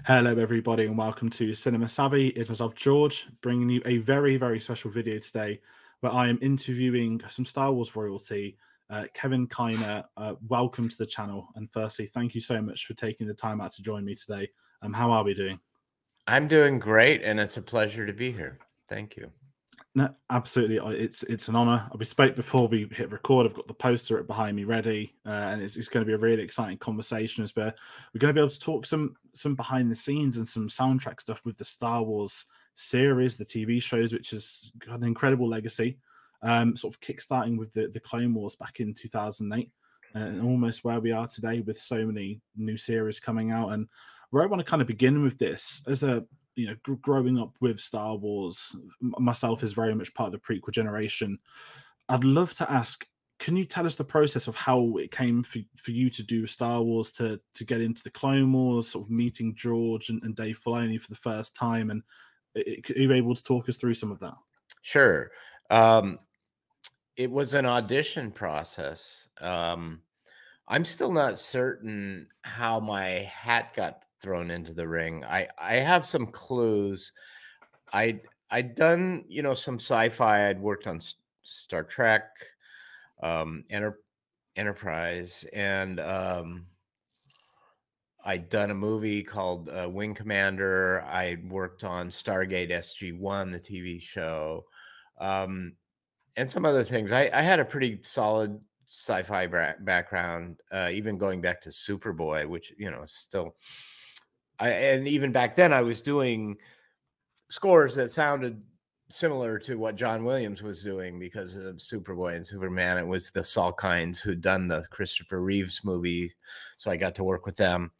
Hello, everybody, and welcome to Cinema Savvy. It's myself, George, bringing you a very, very special video today where I am interviewing some Star Wars royalty, Kevin KINER. Welcome to the channel. And firstly, thank you so much for taking the time out to join me today. How are we doing? I'm doing great, and it's a pleasure to be here. Thank you. No, absolutely. It's an honor. We spoke before we hit record. I've got the poster behind me ready, and it's going to be a really exciting conversation as we're going to be able to talk some behind the scenes and some soundtrack stuff with the Star Wars series, the TV shows, which has got an incredible legacy. Sort of kickstarting with the Clone Wars back in 2008, and almost where we are today with so many new series coming out. And where I want to kind of begin with this as a growing up with Star Wars, myself is very much part of the prequel generation. I'd love to ask, can you tell us the process of how it came for you to do Star Wars, to get into the Clone Wars, sort of meeting George and Dave Filoni for the first time? And are you able to talk us through some of that? Sure. It was an audition process. I'm still not certain how my hat got thrown into the ring. I have some clues. I'd done, some sci-fi. I'd worked on Star Trek, Enterprise, and I'd done a movie called Wing Commander. I'd worked on Stargate SG-1, the TV show, and some other things. I had a pretty solid sci-fi background, even going back to Superboy, which, still, and even back then I was doing scores that sounded similar to what John Williams was doing because of Superboy and Superman. It was the Salkinds who'd done the Christopher Reeves movie, so I got to work with them.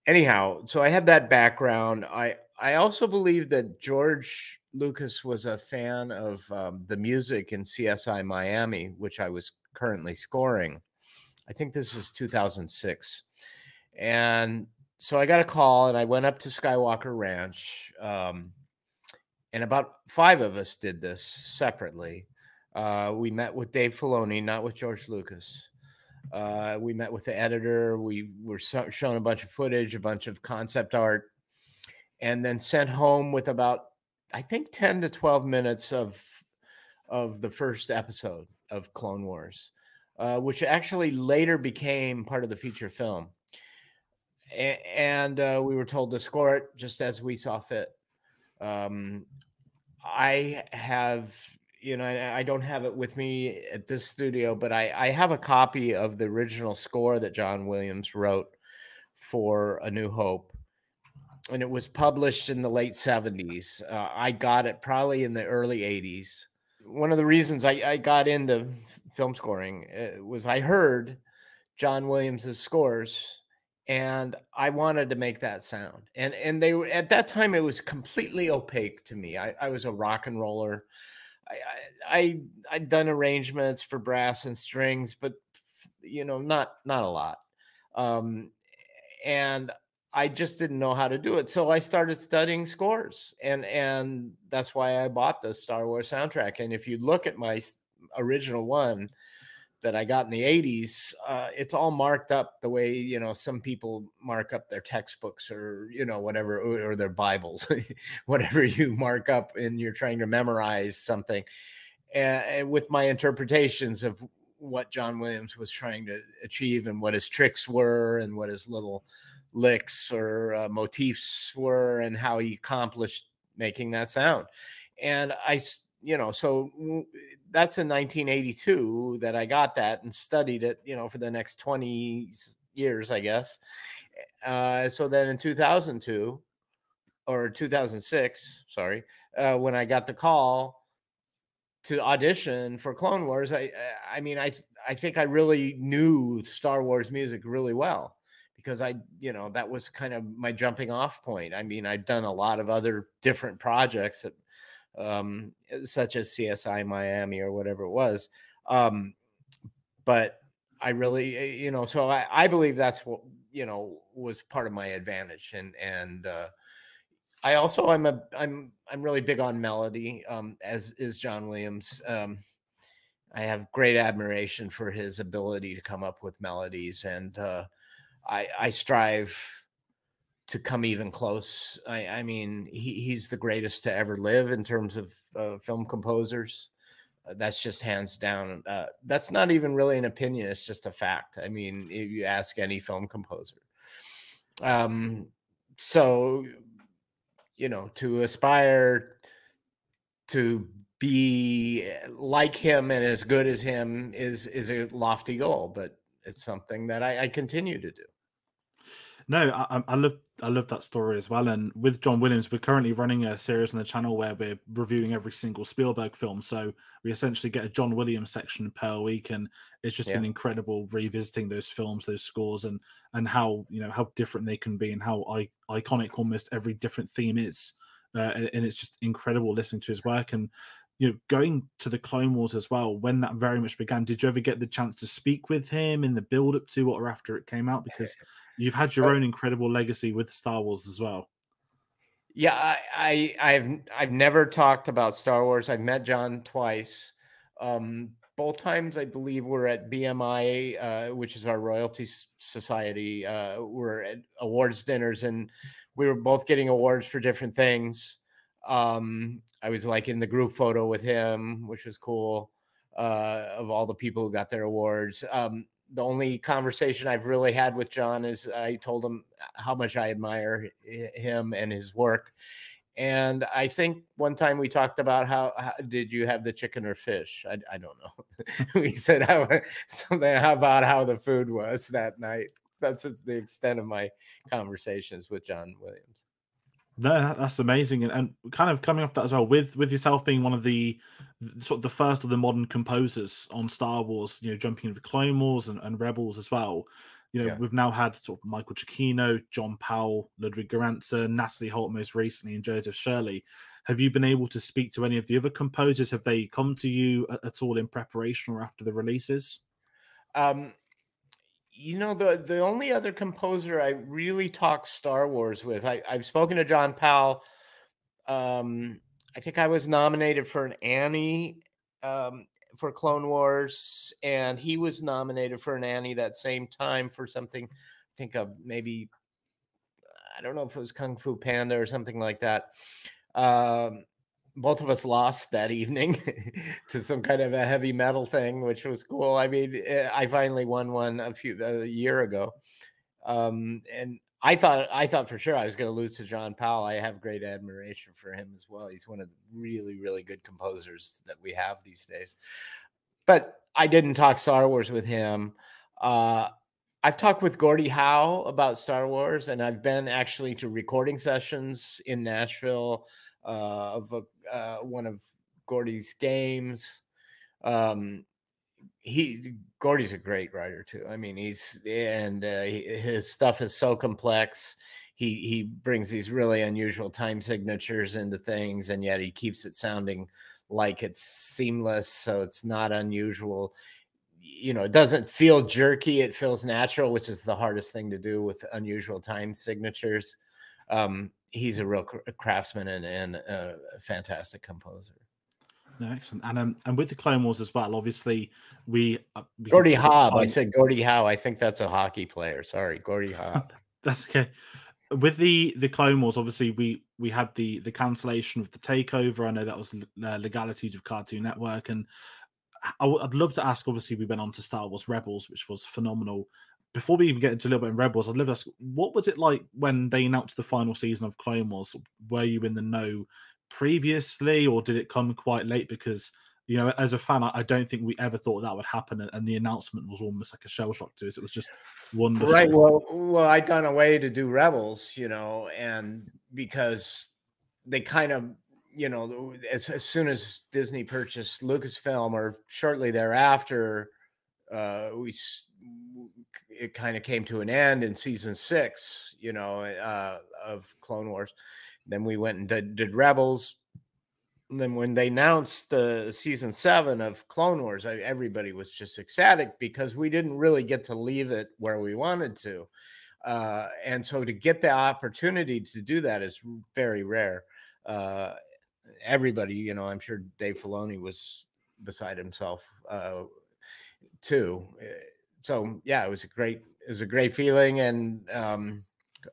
Anyhow, so I had that background. I also believe that George Lucas was a fan of the music in CSI Miami, which I was currently scoring. I think this is 2006. And so I got a call and I went up to Skywalker Ranch. And about 5 of us did this separately. We met with Dave Filoni, not with George Lucas. We met with the editor. We were shown a bunch of footage, a bunch of concept art, and then sent home with about, I think, 10 to 12 minutes of the first episode of Clone Wars, which actually later became part of the feature film. And we were told to score it just as we saw fit. I have, I don't have it with me at this studio, but I have a copy of the original score that John Williams wrote for A New Hope. And it was published in the late 70s. I got it probably in the early 80s. One of the reasons I got into film scoring was I heard John Williams's scores, and I wanted to make that sound. And they were, at that time, it was completely opaque to me. I was a rock and roller. I'd done arrangements for brass and strings, but not a lot. And I just didn't know how to do it. So I started studying scores, and that's why I bought the Star Wars soundtrack. And if you look at my original one that I got in the 80s, it's all marked up the way, some people mark up their textbooks or, whatever, or their Bibles, whatever you mark up and you're trying to memorize something. And with my interpretations of what John Williams was trying to achieve and what his tricks were and what his little licks or motifs were and how he accomplished making that sound. And so that's in 1982 that I got that and studied it, for the next 20 years, I guess. So then in 2002 or 2006, sorry, when I got the call to audition for Clone Wars, I think I really knew Star Wars music really well because that was kind of my jumping off point. I mean, I'd done a lot of other different projects that, such as CSI Miami or whatever it was. But I really, so I believe that's what, was part of my advantage. And I also, I'm really big on melody, as is John Williams. I have great admiration for his ability to come up with melodies. And I strive to come even close. I mean, he's the greatest to ever live in terms of film composers. That's just hands down. That's not even really an opinion. It's just a fact. I mean, if you ask any film composer. So, you know, to aspire to be like him and as good as him is a lofty goal, but it's something that I continue to do. No, I love that story as well. And with John Williams, we're currently running a series on the channel where we're reviewing every single Spielberg film. So we essentially get a John Williams section per week, and it's just been incredible revisiting those films, those scores, and how, you know, how different they can be and how iconic almost every different theme is. And it's just incredible listening to his work. And you know, going to the Clone Wars as well, when that very much began, did you ever get the chance to speak with him in the build up to it or after it came out? Because you've had your own incredible legacy with Star Wars as well. Yeah, I've never talked about Star Wars. I've met John twice. Both times, I believe, we're at BMI, which is our royalty society. We're at awards dinners, and we were both getting awards for different things. I was like in the group photo with him, which was cool, of all the people who got their awards. The only conversation I've really had with John is I told him how much I admire him and his work. And I think one time we talked about how did you have the chicken or fish? I don't know. We said something about how the food was that night. That's the extent of my conversations with John Williams. No, that's amazing, and kind of coming off that as well, with yourself being one of the sort of the first of the modern composers on Star Wars, you know, jumping into Clone Wars and Rebels as well. You know, we've now had sort of Michael Giacchino, John Powell, Ludwig Göransson, Natalie Holt most recently, and Joseph Shirley. Have you been able to speak to any of the other composers? Have they come to you at all in preparation or after the releases? You know, the only other composer I really talk Star Wars with, I've spoken to John Powell. I think I was nominated for an Annie for Clone Wars, and he was nominated for an Annie that same time for something. I think maybe, I don't know if it was Kung Fu Panda or something like that. Both of us lost that evening to some kind of a heavy metal thing, which was cool. I mean, I finally won one a year ago. And I thought for sure I was going to lose to John Powell. I have great admiration for him as well. He's one of the really, really good composers that we have these days. But I didn't talk Star Wars with him. I've talked with Gordie Howe about Star Wars, and I've been actually to recording sessions in Nashville of one of Gordie's games. Gordie's a great writer too. I mean, his stuff is so complex. He brings these really unusual time signatures into things, and yet he keeps it sounding like it's seamless, so it's not unusual. You know, it doesn't feel jerky. It feels natural, which is the hardest thing to do with unusual time signatures. He's a real craftsman and a fantastic composer. No, excellent. And with the Clone Wars as well, obviously we Gordie Howe. I said Gordie Howe. I think that's a hockey player. Sorry, Gordie Howe. That's okay. With the Clone Wars, obviously we had the cancellation of the takeover. I know that was legalities of Cartoon Network, and I'd love to ask. Obviously, we went on to Star Wars Rebels, which was phenomenal. Before we even get into a little bit in Rebels, I'd love to ask, what was it like when they announced the final season of Clone Wars? Were you in the know previously, or did it come quite late? Because, you know, as a fan, I don't think we ever thought that would happen, and the announcement was almost like a shell shock to us. It was just wonderful. Right. Well, I'd gone away to do Rebels, you know, and because they kind of, you know, as soon as Disney purchased Lucasfilm or shortly thereafter, it kind of came to an end in season 6, you know, of Clone Wars. Then we went and did Rebels. And then when they announced the season 7 of Clone Wars, everybody was just ecstatic because we didn't really get to leave it where we wanted to. And so to get the opportunity to do that is very rare. Everybody, you know, I'm sure Dave Filoni was beside himself too. So yeah, it was a great feeling. And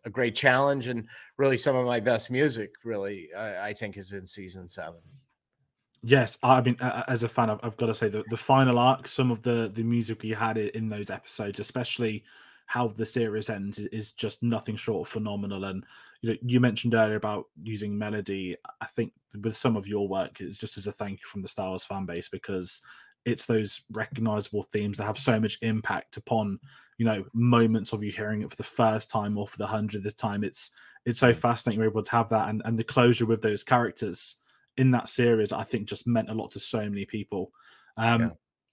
a great challenge, and really some of my best music, really, I think, is in season 7. Yes, I mean, as a fan, I've got to say the final arc, some of the music we had in those episodes, especially how the series ends, is just nothing short of phenomenal. And you mentioned earlier about using melody. I think with some of your work, it's just as a thank you from the Star Wars fan base, because it's those recognizable themes that have so much impact upon moments of you hearing it for the first time or for the 100th time. It's so fascinating you're able to have that, and the closure with those characters in that series, I think, just meant a lot to so many people. Yeah.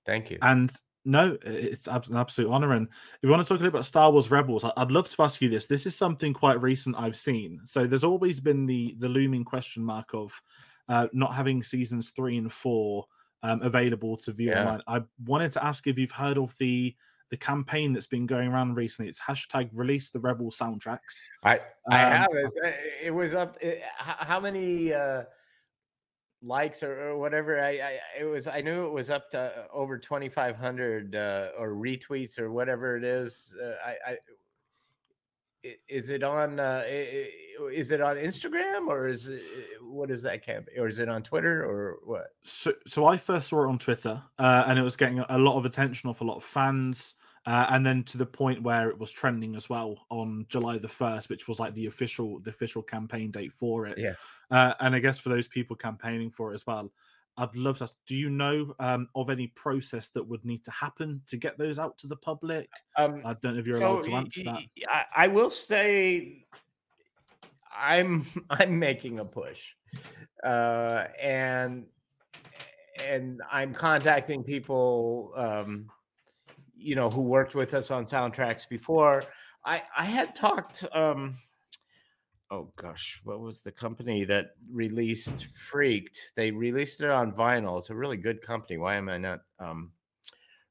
Thank you. And no, it's an absolute honor. And if you want to talk a little about Star Wars Rebels, I'd love to ask you this. This is something quite recent I've seen. So there's always been the looming question mark of not having seasons 3 and 4 available to view online. I wanted to ask if you've heard of the campaign that's been going around recently. It's hashtag release the Rebel soundtracks. I have it was up. How many likes or whatever? I knew it was up to over 2,500 or retweets or whatever it is. Is it on Instagram, or what is that campaign, or is it on Twitter, or what? So I first saw it on Twitter, and it was getting a lot of attention off a lot of fans. And then to the point where it was trending as well on July the 1st, which was like the official campaign date for it. Yeah. And I guess for those people campaigning for it as well, I'd love to ask, do you know of any process that would need to happen to get those out to the public? I don't know if you're allowed to answer that. I will say I'm making a push, and I'm contacting people who worked with us on soundtracks before. I had talked, oh gosh, what was the company that released Freaked? They released it on vinyl. It's a really good company. Why am I not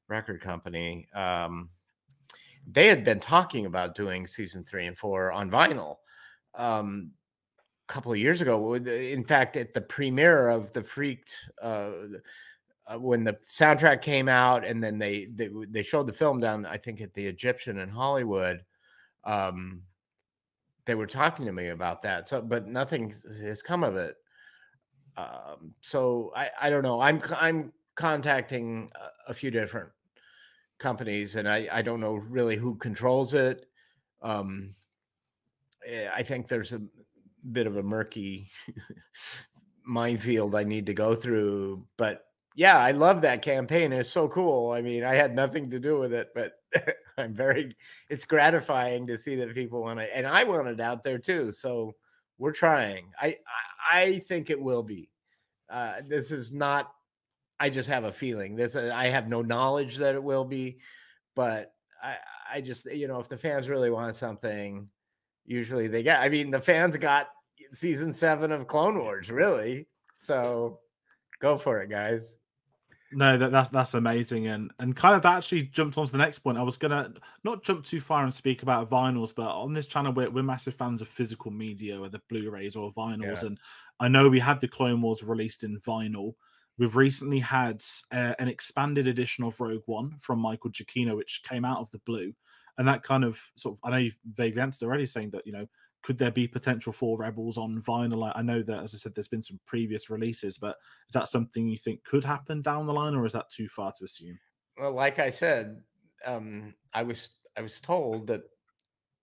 record company? They had been talking about doing season 3 and 4 on vinyl a couple of years ago. In fact, at the premiere of the Freaked, when the soundtrack came out, and then they showed the film down, I think, at the Egyptian in Hollywood. They were talking to me about that. So, but nothing has come of it. So I don't know. I'm contacting a few different companies, and I don't know really who controls it. I think there's a bit of a murky minefield I need to go through, but yeah, I love that campaign. It's so cool. I mean, I had nothing to do with it, but it's gratifying to see that people want it, and I want it out there too. So we're trying. I think it will be. This is not, I just have a feeling. I have no knowledge that it will be, but I just, if the fans really want something, usually they get. I mean, the fans got season 7 of Clone Wars, really. So go for it, guys. No, that's amazing, and kind of that actually jumped onto the next point. I was gonna not jump too far and speak about vinyls, but on this channel we're massive fans of physical media, whether Blu-rays or vinyls. And I know we had the Clone Wars released in vinyl. We've recently had an expanded edition of Rogue One from Michael Giacchino, which came out of the blue, and that kind of I know you've vaguely answered already, saying that could there be potential for Rebels on vinyl? I know that, as I said, there's been some previous releases, but is that something you think could happen down the line, or is that too far to assume? Well, like I said, I was told that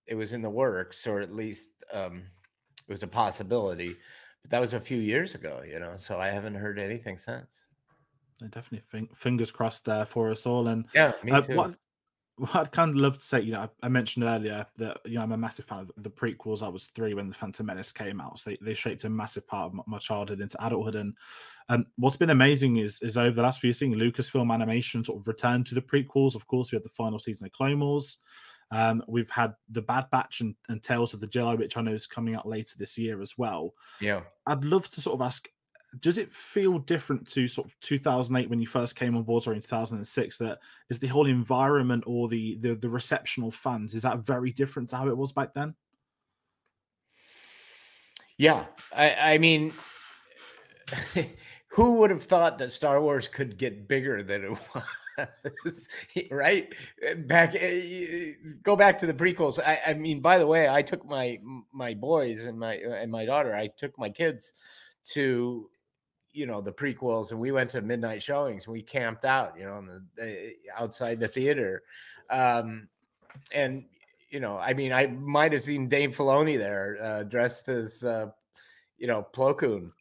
it was in the works, or at least it was a possibility. But that was a few years ago, so I haven't heard anything since. I definitely fingers crossed there for us all. And yeah, me too. What I'd kind of love to say, I mentioned earlier that I'm a massive fan of the prequels. I was 3 when the Phantom Menace came out, so they shaped a massive part of my childhood into adulthood. And what's been amazing is over the last few years, seeing Lucasfilm Animation sort of return to the prequels. Of course, we had the final season of Clone Wars. We've had the Bad Batch and Tales of the Jedi, which I know is coming out later this year as well. Yeah, I'd love to sort of ask, does it feel different to sort of 2008 when you first came on board, or in 2006? That is the whole environment or the reception of fans, is that very different to how it was back then? Yeah, I mean, who would have thought that Star Wars could get bigger than it was? Right? Back, go back to the prequels. I mean, by the way, I took my boys and my daughter. I took my kids to, you know, the prequels, and we went to midnight showings. We camped out, you know, on the outside the theater, and you know, I mean, I might have seen Dave Filoni there, dressed as you know, Plo Koon,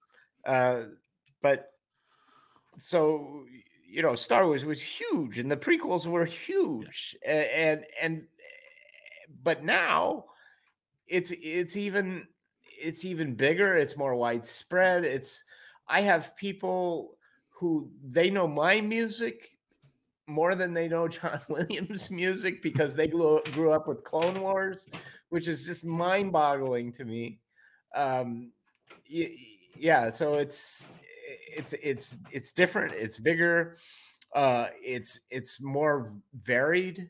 but so, you know, Star Wars was huge and the prequels were huge, and but now it's even bigger, it's more widespread. It's I have people who they know my music more than they know John Williams music because they grew up with Clone Wars, which is just mind-boggling to me. Um, yeah, so it's different, it's bigger, it's more varied,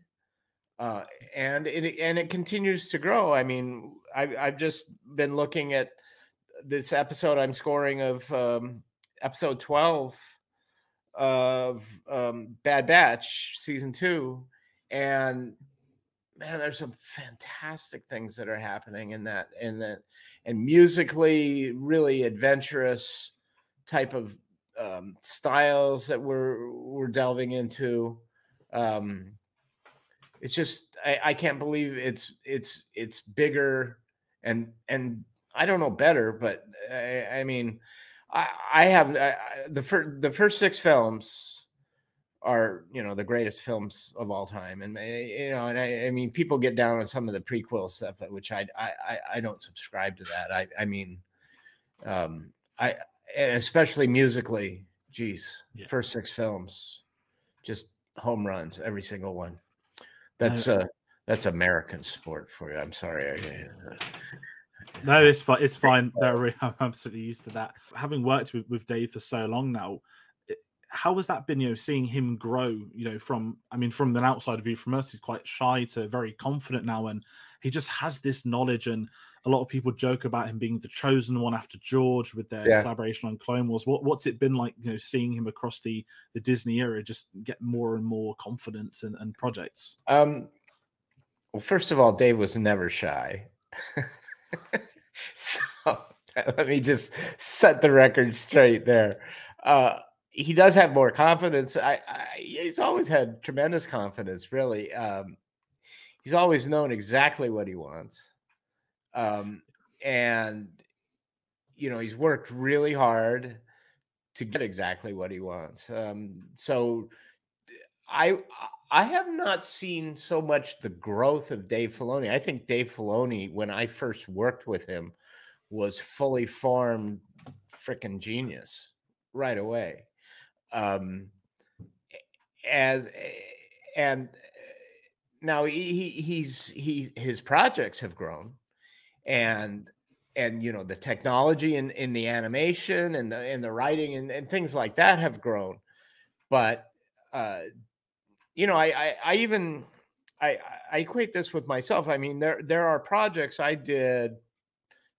uh, and it continues to grow. I mean, I've just been looking at this episode I'm scoring of episode 12 of Bad Batch season 2, and man, there's some fantastic things that are happening in that, and musically really adventurous type of styles that we're delving into. Um, it's just I can't believe it's bigger and I don't know better, but I mean I have the first 6 films are, you know, the greatest films of all time, and you know, and I mean, people get down on some of the prequel stuff, which I don't subscribe to that. I mean, I and especially musically, geez, Yeah. first 6 films, just home runs, every single one. No, That's American sport for you. I'm sorry. no, it's fine. It's fine. Don't worry. I'm absolutely used to that. Having worked with Dave for so long now, how has that been? You know, seeing him grow. You know, from I mean, from an outside view, from us, he's quite shy to very confident now, and he just has this knowledge. And a lot of people joke about him being the chosen one after George with their Yeah. collaboration on Clone Wars. What's it been like? You know, seeing him across the Disney era just get more and more confidence and projects. Well, first of all, Dave was never shy. So let me just set the record straight there. He does have more confidence. He's always had tremendous confidence, really. He's always known exactly what he wants. And, you know, he's worked really hard to get exactly what he wants. So I I have not seen so much the growth of Dave Filoni. I think Dave Filoni, when I first worked with him, was fully formed freaking genius right away. Um, as and now his projects have grown, and you know, the technology in the animation and the writing and things like that have grown, but you know, I even I equate this with myself. I mean, there are projects I did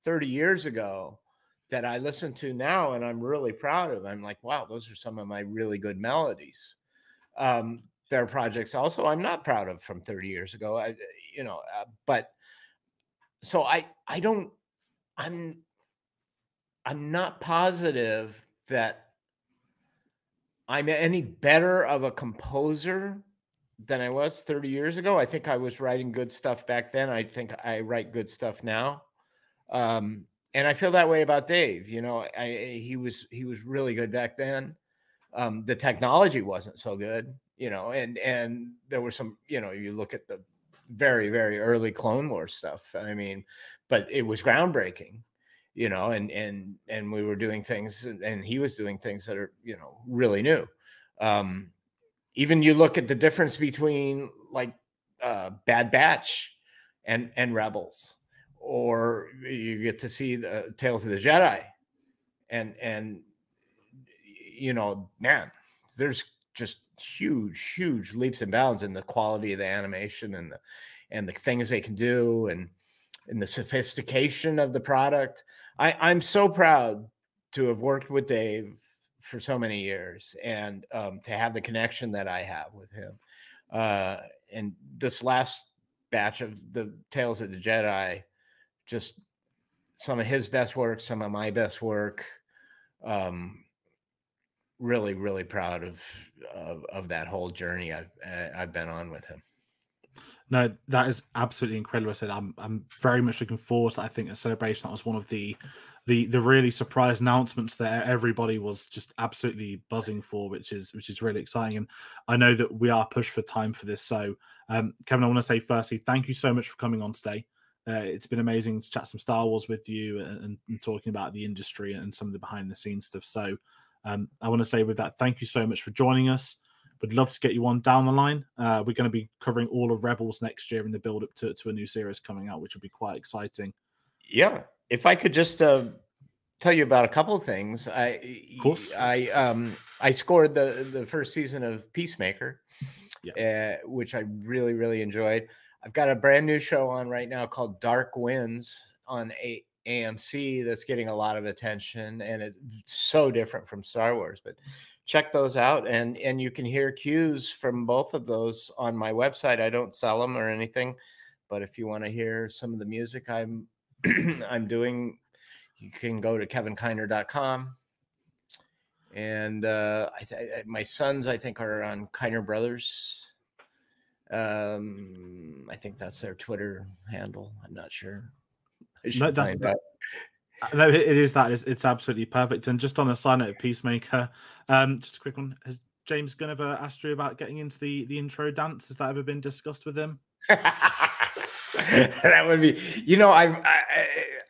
30 years ago that I listen to now and I'm really proud of. I'm like, wow, those are some of my really good melodies. There are projects also I'm not proud of from 30 years ago. You know, but so I don't I'm I'm not positive that I'm any better of a composer than I was 30 years ago. I think I was writing good stuff back then. I think I write good stuff now. And I feel that way about Dave. You know, he was really good back then. The technology wasn't so good, you know, and there were some, you know, you look at the very, very early Clone Wars stuff. I mean, but it was groundbreaking, you know, and we were doing things and he was doing things that are, you know, really new. Um, Even you look at the difference between like Bad Batch and Rebels, or you get to see the Tales of the Jedi, and you know, man, there's just huge leaps and bounds in the quality of the animation and the things they can do and the sophistication of the product. I'm so proud to have worked with Dave for so many years, and to have the connection that I have with him. And this last batch of the Tales of the Jedi, just some of his best work, some of my best work. Really, really proud of that whole journey I've been on with him. No, that is absolutely incredible. I said I'm very much looking forward to that. I think a Celebration, that was one of the really surprise announcements that everybody was just absolutely buzzing for, which is really exciting. And I know that we are pushed for time for this. So Kevin, I want to say firstly, thank you so much for coming on today. It's been amazing to chat some Star Wars with you and talking about the industry and some of the behind the scenes stuff. So I want to say with that, thank you so much for joining us. Would love to get you on down the line. We're going to be covering all of Rebels next year in the build up to a new series coming out, which will be quite exciting. Yeah. If I could just tell you about a couple of things. Of course. I scored the first season of Peacemaker, yeah. Which I really, really enjoyed. I've got a brand new show on right now called Dark Winds on AMC that's getting a lot of attention, and it's so different from Star Wars, but check those out. And you can hear cues from both of those on my website. I don't sell them or anything, but if you want to hear some of the music I'm I'm doing, you can go to kevinkiner.com. And my sons, I think, are on Kiner Brothers. I think that's their Twitter handle. I'm not sure. I should find out. No, it is that. It's absolutely perfect. And just on a side note of Peacemaker, just a quick one. Has James Gunn ever asked you about getting into the intro dance? Has that ever been discussed with him? That would be, I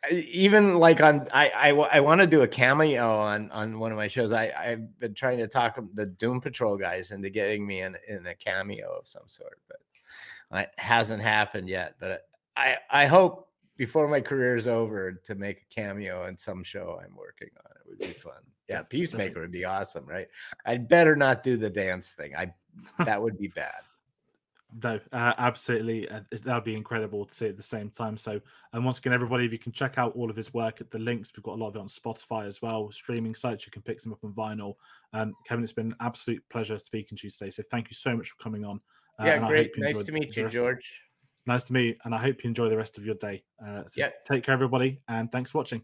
even like I want to do a cameo on one of my shows. I've been trying to talk the Doom Patrol guys into getting me in a cameo of some sort, but it hasn't happened yet. But I hope before my career is over to make a cameo in some show I'm working on. It would be fun. Yeah, Peacemaker would be awesome, right? I'd better not do the dance thing. That would be bad. No, absolutely. That would be incredible to see at the same time. So, and once again, everybody, if you can check out all of his work at the links, we've got a lot of it on Spotify as well, streaming sites. You can pick them up on vinyl. Kevin, it's been an absolute pleasure speaking to you today. So, thank you so much for coming on. Yeah, great. Nice to meet you, George. Nice to meet you, and I hope you enjoy the rest of your day. So take care, everybody, and thanks for watching.